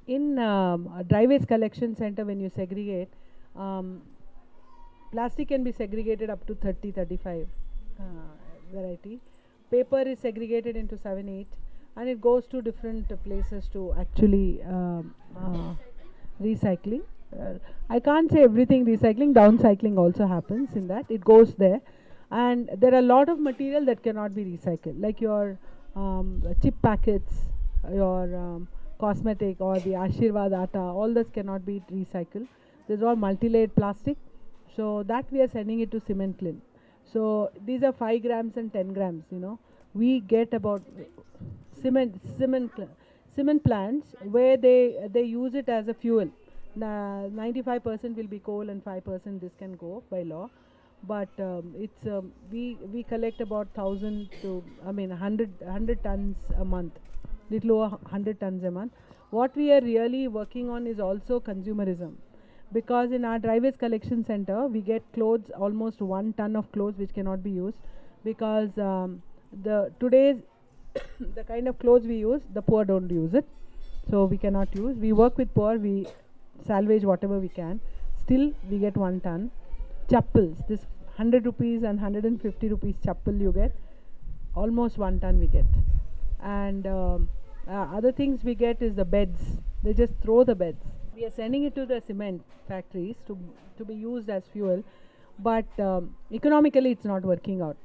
in a dry waste collection center, when you segregate, um, plastic can be segregated up to 30-35 variety. Paper is segregated into 7-8, and it goes to different places to actually recycling. I can't say everything recycling, downcycling also happens in that. It goes there, and there are a lot of material that cannot be recycled, like your chip packets, your cosmetic, or the Ashirwad atta. All this cannot be recycled. These are all multi-layered plastic. So that we are sending it to cement kiln. So these are 5 grams and 10 grams. We get about cement plants where they use it as a fuel. 95% will be coal and 5% this can go by law. But it's we collect about 1,000 to 100 tons a month, little over 100 tons a month. What we are really working on is also consumerism, because in our dry waste collection center we get clothes, almost 1 ton of clothes which cannot be used, because the today's the kind of clothes we use, the poor don't use it, so we cannot use. We work with poor, we salvage whatever we can, still we get 1 ton. Chappals, this 100 rupees and 150 rupees chappal you get, almost 1 ton we get. And other things we get is the beds. They just throw the beds. We are sending it to the cement factories to be used as fuel, but economically it's not working out.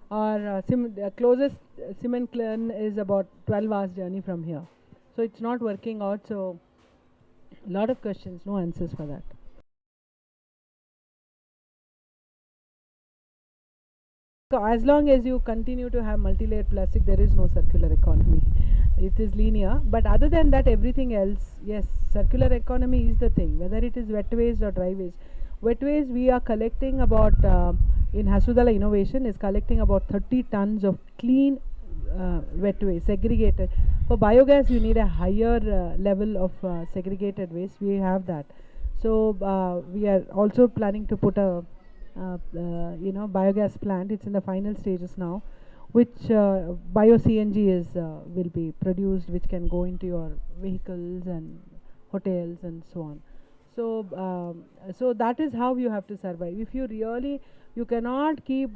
Our closest cement kiln is about 12 hours journey from here, so it's not working out. So a lot of questions, no answers for that. So as long as you continue to have multi-layered plastic, there is no circular economy. It is linear. But other than that, everything else, yes, circular economy is the thing, whether it is wet waste or dry waste. Wet waste, we are collecting about, in Hasiru Dala Innovation, is collecting about 30 tons of clean wet waste, segregated. For biogas, you need a higher level of segregated waste. We have that. So we are also planning to put a biogas plant. It's in the final stages now, which bio CNG is will be produced, which can go into your vehicles and hotels and so on. So that is how you have to survive. If you really, you cannot keep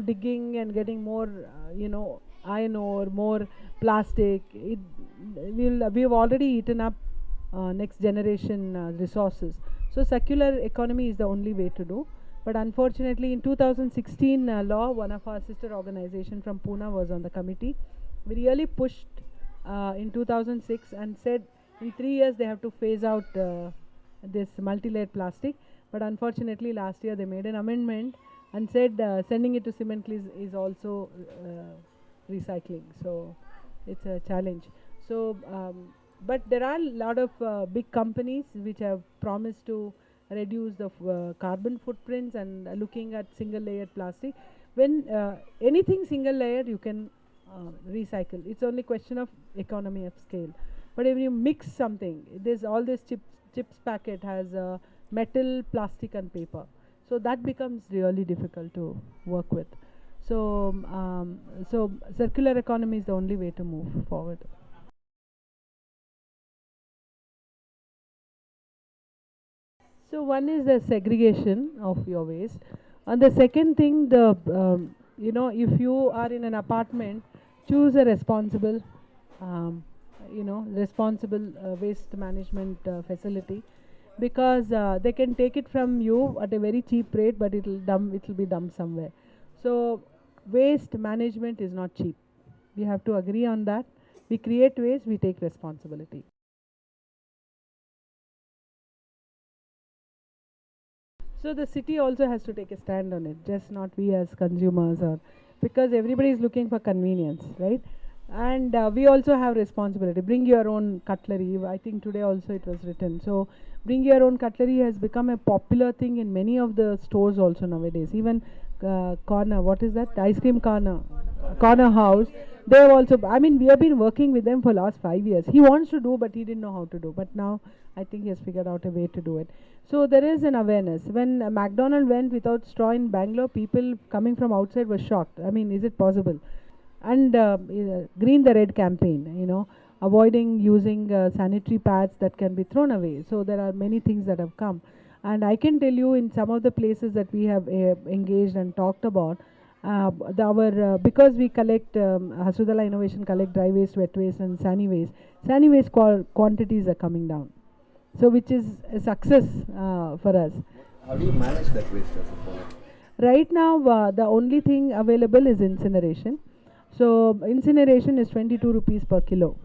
digging and getting more iron ore, more plastic. We've already eaten up next generation resources. So circular economy is the only way to do. But unfortunately, in 2016 law, one of our sister organization from Pune was on the committee. We really pushed in 2006 and said in 3 years they have to phase out this multi-layered plastic. But unfortunately, last year they made an amendment and said sending it to cement is also recycling. So it's a challenge. So, but there are a lot of big companies which have promised to reduce the carbon footprints and looking at single layered plastic. When anything single layered you can recycle, it's only question of economy of scale. But when you mix something, there's all this chips packet has metal, plastic and paper, so that becomes really difficult to work with. So so circular economy is the only way to move forward. So one is the segregation of your waste, and the second thing, the if you are in an apartment, choose a responsible responsible waste management facility, because they can take it from you at a very cheap rate, but it will be dumped somewhere. So waste management is not cheap. We have to agree on that. We create waste, we take responsibility. So the city also has to take a stand on it, just not we as consumers, or because everybody is looking for convenience, right? And we also have responsibility. Bring your own cutlery. I think today also it was written. So bring your own cutlery has become a popular thing in many of the stores also nowadays. Even corner, what is that? Ice cream corner house. They have also. I mean, we have been working with them for last 5 years. He wants to do, but he didn't know how to do. But now I think he has figured out a way to do it. So there is an awareness. When McDonald went without straw in Bangalore, people coming from outside were shocked. I mean, is it possible? And Green the Red campaign, avoiding using sanitary pads that can be thrown away. So there are many things that have come. And I can tell you in some of the places that we have engaged and talked about, because we collect, Hasiru Dala Innovation collect dry waste, wet waste and sanny waste quantities are coming down. So which is a success for us. How do you manage that waste as a follow? Right now, the only thing available is incineration. So incineration is 22 rupees per kilo.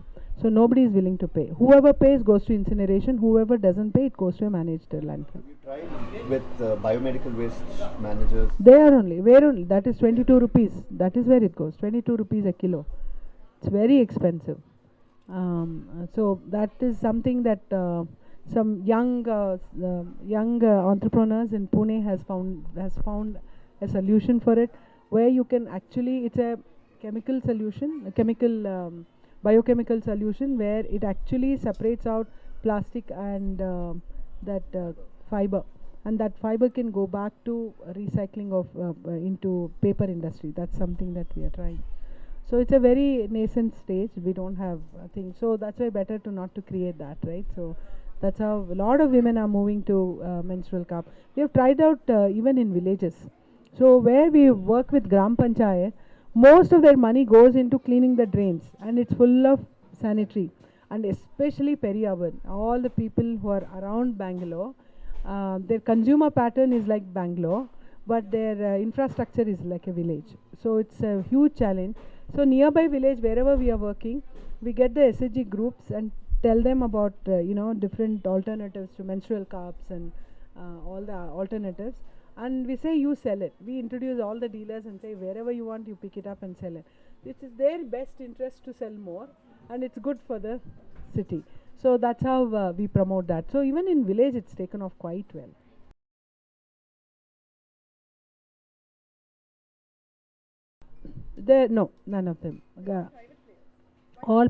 So nobody is willing to pay. Whoever pays goes to incineration. Whoever doesn't pay, it goes to a managed landfill. Have you tried with biomedical waste managers? They are only, where only, that is 22 rupees. That is where it goes, 22 rupees a kilo. It's very expensive. So that is something that some young entrepreneurs in Pune has found a solution for it, where you can actually, it's a chemical solution, a chemical biochemical solution, where it actually separates out plastic and that fiber, and that fiber can go back to recycling of into paper industry. That's something that we are trying. So it's a very nascent stage. We don't have things, so that's why better to not to create that, right? So that's how a lot of women are moving to menstrual cup. We have tried out even in villages. So where we work with Gram Panchayat, most of their money goes into cleaning the drains, and it's full of sanitary, and especially peri-urban. All the people who are around Bangalore, their consumer pattern is like Bangalore, but their infrastructure is like a village. So it's a huge challenge. So nearby village, wherever we are working, we get the SHG groups and tell them about different alternatives to menstrual cups and all the alternatives, and we say you sell it. We introduce all the dealers and say wherever you want, you pick it up and sell it. It is their best interest to sell more, and it's good for the city. So that's how we promote that. So even in village, it's taken off quite well. No, none of them. All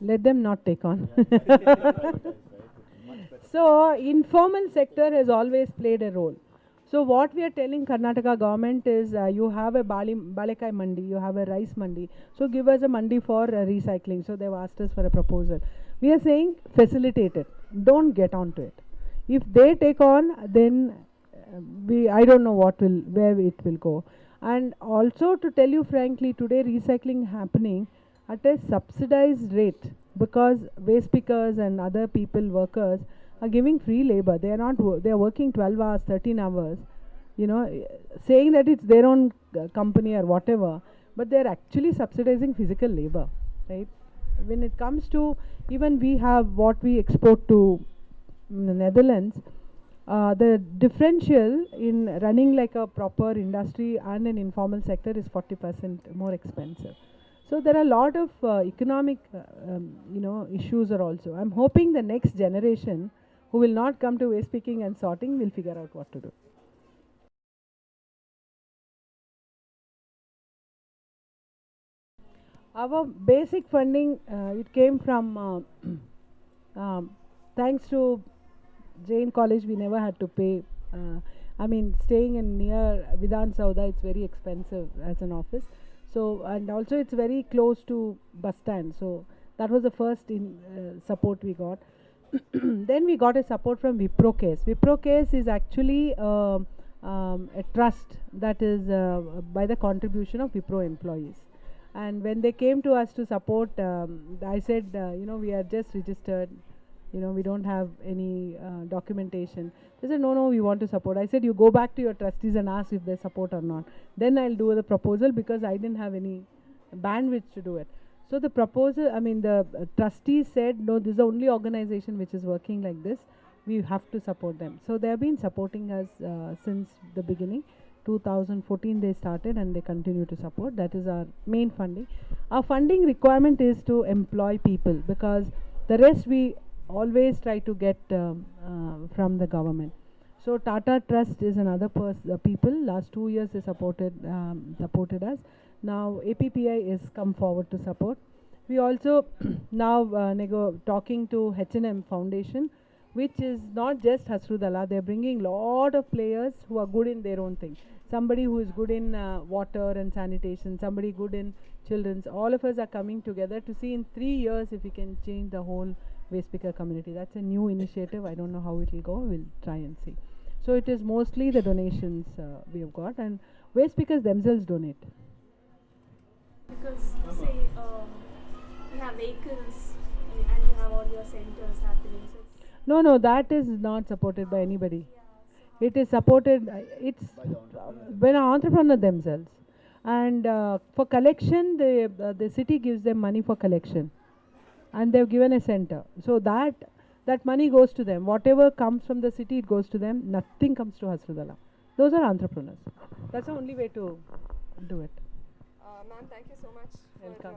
let them not take on. So informal sector has always played a role. So what we are telling Karnataka government is, you have a balekai mandi, you have a rice mandi, so give us a mandi for recycling. So they've asked us for a proposal. We are saying facilitate it, don't get onto it. If they take on, then I don't know where it will go. And also, to tell you frankly, today recycling happening at a subsidized rate, because waste pickers and other workers are giving free labor. They are not they are working 12 hours, 13 hours, saying that it's their own company or whatever, but they are actually subsidizing physical labor, right? When it comes to, even we have what we export to the Netherlands, the differential in running like a proper industry and an informal sector is 40% more expensive. So there are a lot of economic issues are also. I'm hoping the next generation who will not come to waste picking and sorting will figure out what to do. Our basic funding, it came from thanks to Jain College. We never had to pay. Staying in near Vidhan Sauda, it's very expensive as an office. So, and also it's very close to bus stand. So that was the first support we got. Then we got a support from Wipro Case. Wipro Case is actually a trust that is by the contribution of Wipro employees. And when they came to us to support, I said, we are just registered. We don't have any documentation. They said, no, we want to support. I said, you go back to your trustees and ask if they support or not. Then I'll do the proposal, because I didn't have any bandwidth to do it. So the proposal, the trustees said, no, this is the only organization which is working like this. We have to support them. So they have been supporting us since the beginning. 2014 they started, and they continue to support. That is our main funding. Our funding requirement is to employ people, because the rest we always try to get from the government. So Tata Trust is another people. Last 2 years they supported us. Now APPI is come forward to support. We also now talking to H&M Foundation, which is not just Hasiru Dala. They're bringing lot of players who are good in their own thing. somebody who is good in water and sanitation, somebody good in children's. All of us are coming together to see in 3 years if we can change the whole waste picker community. That's a new initiative. I don't know how it will go. We'll try and see. So it is mostly the donations we have got, and waste pickers themselves donate. Because say you have vehicles and you have all your centers happening. So No, that is not supported by anybody. It is supported, it's by an entrepreneur themselves. And for collection, the city gives them money for collection. And they've given a center. So that money goes to them. Whatever comes from the city, it goes to them. Nothing comes to Hasiru Dala. Those are entrepreneurs. That's the only way to do it. Ma'am, thank you so much. Welcome.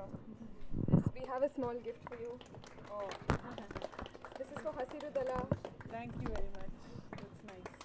This. We have a small gift for you. This is for Hasiru Dala. Thank you very much. That's nice.